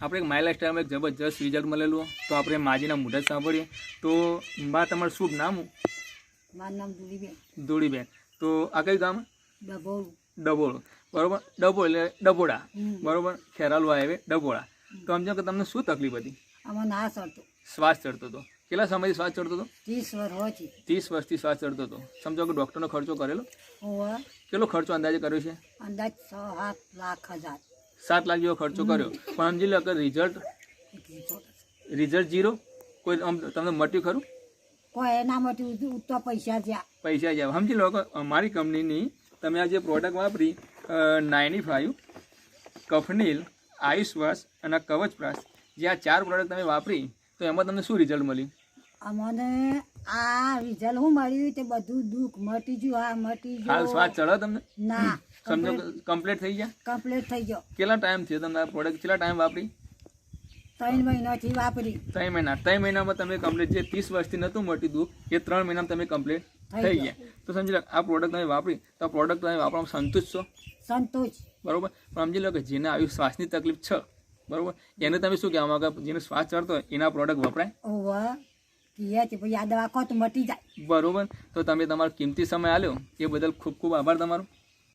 આપણે એક માય લાઈફસ્ટાઈલમાં એક જબરજસ્ત રિઝલ્ટ મળેલું, તો આપણે માજીના મોઢા જ સાંભળીએ. તો બા તમારું શુભ નામ? મારું નામ ધૂળીબેન. ધૂળીબેન. તો આ કઈ ગામ? ડભોળું. ડભોળો. બરોબર. ડભોળ એટલે ડભોળા. બરોબર. ખેરાલુ હાઈવે ડભોળા. તો સમજો કે તમને શું તકલીફ હતી? આમાં ના ચડતો. શ્વાસ ચડતો હતો. કેટલા સમયથી શ્વાસ ચડતો હતો? 30 વર્ષ હોય છે. 30 વર્ષથી શ્વાસ ચડતો હતો. સમજો કે ડૉક્ટરનો ખર્ચો કરેલો? હોવે. કેટલો ખર્ચો અંદાજે કર્યો છે? અંદાજ 6-7 લાખ હજાર. 7 લાખ જેવો ખર્ચો કર્યો, પણ સમજી લો કે રિઝલ્ટ ઝીરો. કોઈ તમને મટ્યું ખરું? કોઈ એના માટે ઉઠતા પૈસા જ્યાં પૈસા જ આવે. સમજી લો કે અમારી કંપનીની તમે આ જે પ્રોડક્ટ વાપરી 95 કફનીલ, આયુશ્વાસ અને કવચ પ્રાસ, જે આ 4 પ્રોડક્ટ તમે વાપરી, તો એમાં તમને શું રિઝલ્ટ મળ્યું? અમને આ રિઝલ્ટ શું મળ્યું તે બધું દુઃખ મટી ગયું. હા, મટી ગયું. હાલ શ્વાસ ચડે તમને? ના. સમજો કમ્પ્લીટ થઈ ગયા? કમ્પ્લીટ થઈ ગયો. કેટલા ટાઈમ થયો તમને આ પ્રોડક્ટ? કેટલા ટાઈમ વાપરી? 3 મહિનાથી વાપરી. 3 મહિના. 3 મહિનામાં તમે કમ્પ્લીટ, જે 30 વર્ષથી નહોતું મળતું દુઃખ, એ 3 મહિનામાં તમે કમ્પ્લીટ થઈ ગયા. તો સમજી લો આ પ્રોડક્ટ તમે વાપરી, તો આ પ્રોડક્ટ તમે વાપરવામાં સંતુષ્ટ છો? સંતોષ. બરોબર. પણ સમજી લો કે જેને આવી શ્વાસની તકલીફ છે, બરોબર, એને તમે શું કહેવા માંગો? જેને શ્વાસ ચડતો હોય એના પ્રોડક્ટ વપરાય? ઓવા કીએ છે ભાઈ આ દવા કો તો મટી જાય. બરોબર. તો તમે તમારો કિંમતી સમય આલ્યો એ બદલ ખૂબ ખૂબ આભાર તમારો.